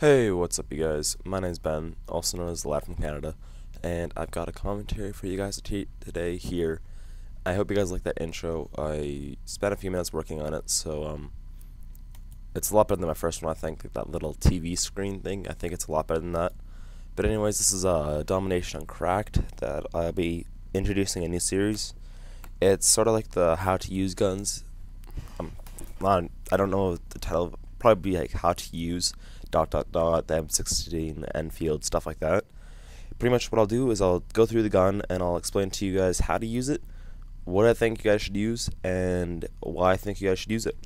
Hey, what's up, you guys? My name's Ben, also known as the Lad from Canada, and I've got a commentary for you guys today here. I hope you guys like that intro. I spent a few minutes working on it, so it's a lot better than my first one. I think that little TV screen thing. I think it's a lot better than that. But anyways, this is a domination on Cracked that I'll be introducing a new series. It's sort of like the how to use guns. Um, I don't know the title. Probably be like how to use the M16 Enfield, stuff like that. Pretty much what I'll do is I'll go through the gun and I'll explain to you guys how to use it, what I think you guys should use, and why I think you guys should use it.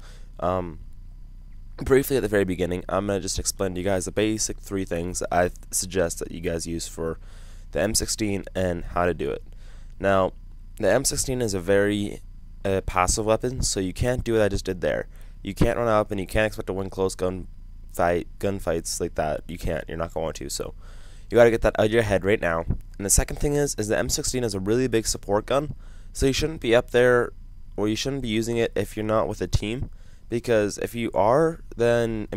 Briefly at the very beginning, I'm going to just explain to you guys the basic three things that I suggest that you guys use for the M16 and how to do it. Now, the M16 is a very passive weapon, so you can't do what I just did there. You can't run up and you can't expect to win close gunfights like that. You can't. You're not going to. So you got to get that out of your head right now. And the second thing is the M16 is a really big support gun, so you shouldn't be up there, or you shouldn't be using it if you're not with a team, because if you are, then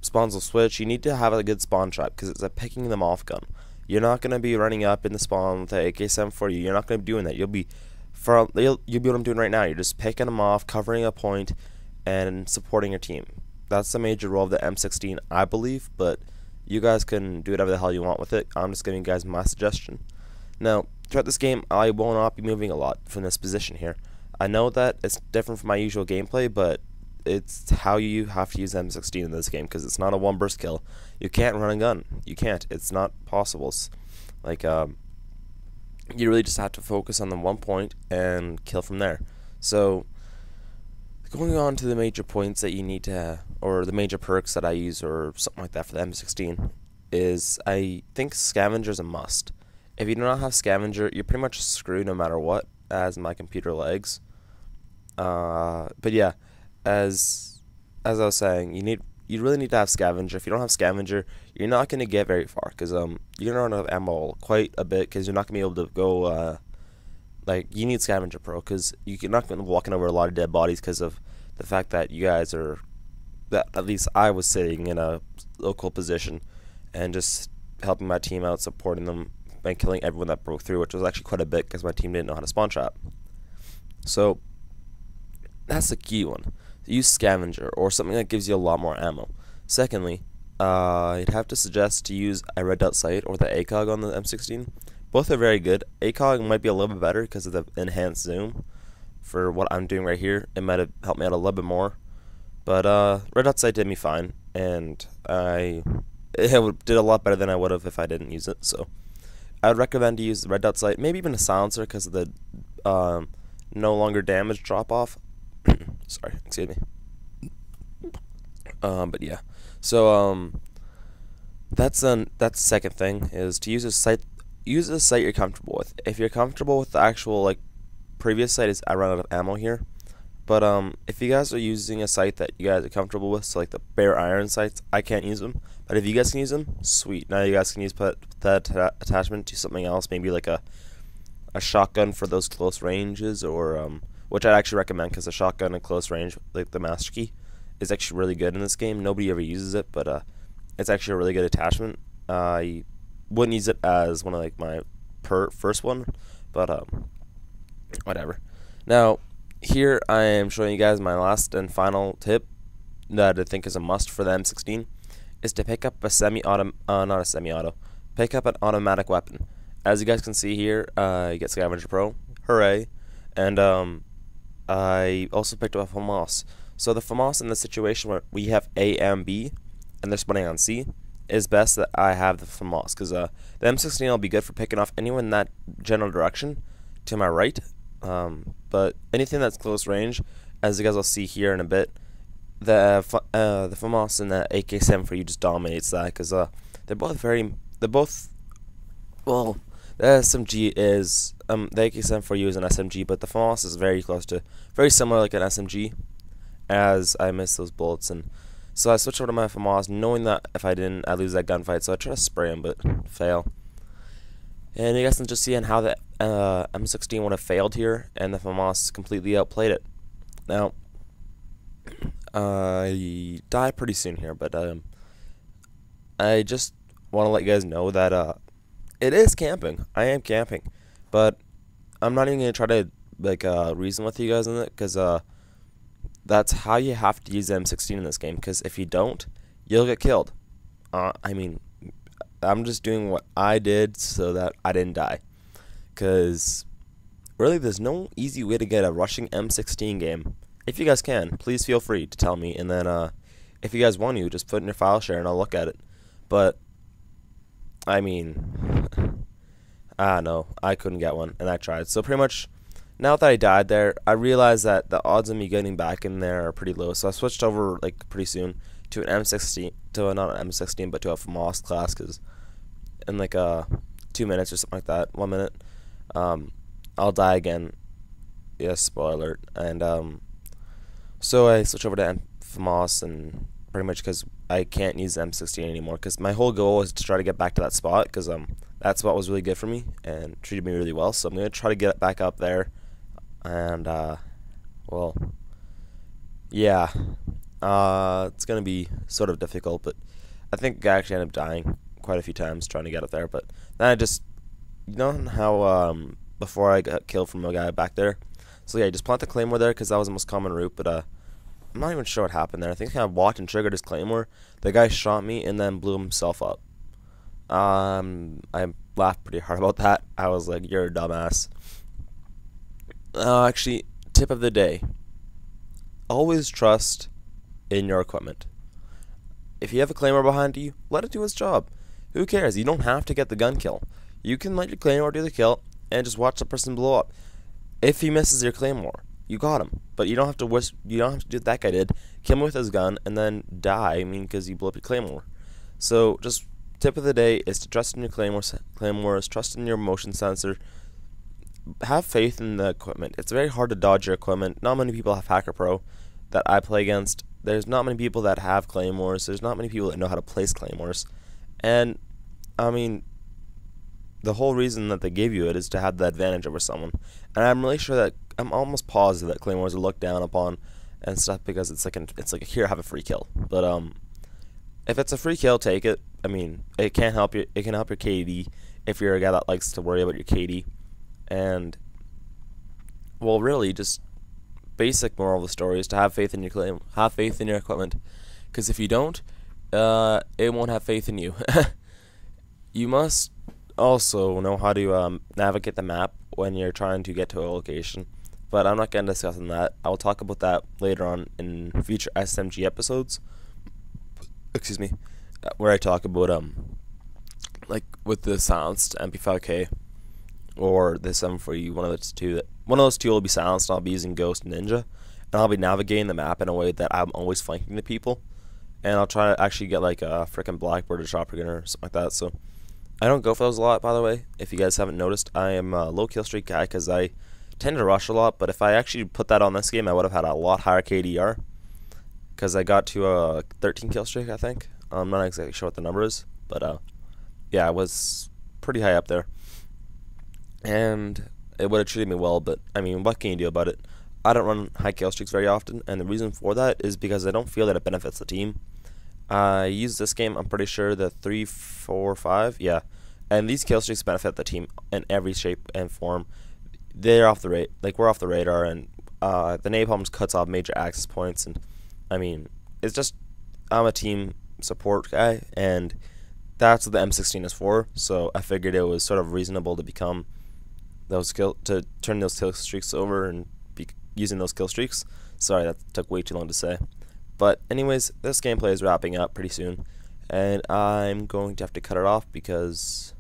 spawns will switch. You need to have a good spawn trap because it's a picking them off gun. You're not gonna be running up in the spawn with the AK-7 for you. You're not gonna be doing that. You'll be what I'm doing right now. You're just picking them off, covering a point, and supporting your team. That's the major role of the M16, I believe, but you guys can do whatever the hell you want with it. I'm just giving you guys my suggestion. Now, throughout this game, I will not be moving a lot from this position here. I know that it's different from my usual gameplay, but it's how you have to use M16 in this game, because it's not a one burst kill. You can't run a gun. You can't. It's not possible. It's like, you really just have to focus on the one point and kill from there. So, going on to the major points that you need to, or the major perks that I use, or something like that for the M16, is I think Scavenger's a must. If you do not have Scavenger, you're pretty much screwed no matter what, as my computer lags. But yeah, as I was saying, you really need to have Scavenger. If you don't have Scavenger, you're not going to get very far, because you're going to run out of ammo quite a bit, because you're not going to be able to go, you need Scavenger Pro, because you're not going to be walking over a lot of dead bodies because of the fact that you guys are, that at least I was sitting in a local position and just helping my team out, supporting them, and killing everyone that broke through, which was actually quite a bit because my team didn't know how to spawn trap. So that's the key one. Use Scavenger or something that gives you a lot more ammo. Secondly, I'd have to suggest to use a red dot sight or the ACOG on the M16. Both are very good. ACOG might be a little bit better because of the enhanced zoom. For what I'm doing right here, it might have helped me out a little bit more. But red dot sight did me fine, and it did a lot better than I would have if I didn't use it. So I would recommend to use the red dot sight, maybe even a silencer because of the no longer damage drop off. Sorry, excuse me. But yeah, so that's the second thing, is to use a sight. Use a sight you're comfortable with. If you're comfortable with the actual previous sight, is I run out of ammo here. But if you guys are using a sight that you guys are comfortable with, so like the bare iron sights, I can't use them. But if you guys can use them, sweet. Now you guys can put that attachment to something else, maybe like a shotgun for those close ranges, or which I'd actually recommend, because a shotgun in close range, like the Master Key, is actually really good in this game. Nobody ever uses it, but it's actually a really good attachment. I wouldn't use it as one of my first one, but whatever. Now, here I am showing you guys my last and final tip that I think is a must for the M16, is to pick up a pick up an automatic weapon. As you guys can see here, you get Scavenger Pro, hooray, and I also picked up a FAMAS. So the FAMAS, in the situation where we have A and B, and they're spawning on C, is best that I have the FAMAS, because the M16 will be good for picking off anyone in that general direction to my right. But anything that's close range, as you guys will see here in a bit, the FAMAS and the AK-7 for you just dominates that, because well, the SMG is the AK-7 for you is an SMG, but the FAMAS is very similar like an SMG, as I miss those bullets. And so I switched over to my FAMAS, knowing that if I didn't, I'd lose that gunfight. So I try to spray him, but fail. And you guys can just see how the M16 would have failed here, and the FAMAS completely outplayed it. Now, I die pretty soon here, but I just want to let you guys know that it is camping. I am camping, but I'm not even gonna try to reason with you guys on it, because that's how you have to use the M16 in this game. Because if you don't, you'll get killed. I mean, I'm just doing what I did so that I didn't die. Because really, there's no easy way to get a rushing M16 game. If you guys can, please feel free to tell me, and then if you guys want to, just put it in your file share and I'll look at it. But I mean, no, I couldn't get one, and I tried. So pretty much, now that I died there, I realized that the odds of me getting back in there are pretty low. So I switched over pretty soon to an M16, to not an M16, but to a FAMAS class, because in 2 minutes or something like that, 1 minute, I'll die again. Yes, spoiler alert. And so I switched over to FAMAS, and pretty much because I can't use the M16 anymore, because my whole goal was to try to get back to that spot, because that spot was really good for me and treated me really well. So I'm gonna try to get back up there, and well, yeah, it's gonna be sort of difficult, but I think I actually ended up dying quite a few times trying to get up there. But then I just, you know how before I got killed from a guy back there, so yeah, I just plant the claymore there because that was the most common route. But I'm not even sure what happened there. I think I walked and triggered his claymore. The guy shot me and then blew himself up. I laughed pretty hard about that. I was like, "You're a dumbass." Actually, tip of the day: always trust in your equipment. If you have a claymore behind you, let it do its job. Who cares? You don't have to get the gun kill. You can let your claymore do the kill and just watch the person blow up. If he misses your claymore, you got him. But you don't have to you don't have to do what that guy did. Kill him with his gun and then die. I mean, because you blew up your claymore. So just tip of the day is to trust in your claymores, trust in your motion sensor. Have faith in the equipment. It's very hard to dodge your equipment. Not many people have Hacker Pro that I play against. There's not many people that have claymores. There's not many people that know how to place claymores. And I mean, the whole reason that they give you it is to have the advantage over someone. And I'm really sure that I'm almost positive that claymores are looked down upon and stuff, because it's like here, have a free kill. But if it's a free kill, take it. I mean, it can help you. It can help your KD if you're a guy that likes to worry about your KD. And well, really, just basic moral of the story is to have faith in your have faith in your equipment, because if you don't, it won't have faith in you. You must also know how to navigate the map when you're trying to get to a location, but I'm not going to discuss on that. I'll talk about that later on in future SMG episodes. Excuse me, where I talk about with the silenced MP5K or the 740, one of those two. One of those two will be silenced, and I'll be using Ghost Ninja, and I'll be navigating the map in a way that I'm always flanking the people, and I'll try to actually get like a freaking Blackbird or Chopper Gunner or something like that. So I don't go for those a lot, by the way. If you guys haven't noticed, I am a low kill streak guy because I tend to rush a lot. But if I actually put that on this game, I would have had a lot higher KDR, because I got to a 13 kill streak, I think. I'm not exactly sure what the number is, but yeah, I was pretty high up there, and it would have treated me well. But I mean, what can you do about it? I don't run high kill streaks very often, and the reason for that is because I don't feel that it benefits the team. I use this game, I'm pretty sure, the 3, 4, 5, yeah, and these kill streaks benefit the team in every shape and form. They're off the we're off the radar, and the napalm cuts off major access points, and I mean, it's just, I'm a team support guy, and that's what the M16 is for. So I figured it was sort of reasonable to become to turn those kill streaks over and be using those kill streaks. Sorry, that took way too long to say. But anyways, this gameplay is wrapping up pretty soon, and I'm going to have to cut it off because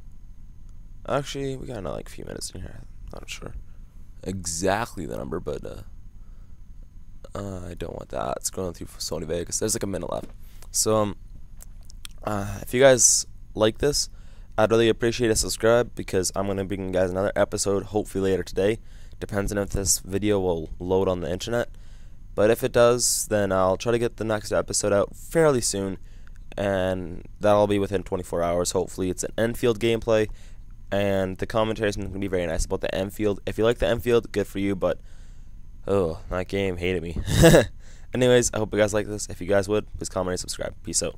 actually we got like a few minutes in here. I'm not sure exactly the number, but I don't want that. It's going through Sony Vegas. There's like a minute left. So if you guys like this, I'd really appreciate a subscribe, because I'm going to bring you guys another episode hopefully later today. Depends on if this video will load on the internet. But if it does, then I'll try to get the next episode out fairly soon, and that'll be within 24 hours. Hopefully it's an Enfield gameplay, and the commentary is going to be very nice about the Enfield. If you like the Enfield, good for you, but oh, that game hated me. Anyways, I hope you guys like this. If you guys would, please comment and subscribe. Peace out.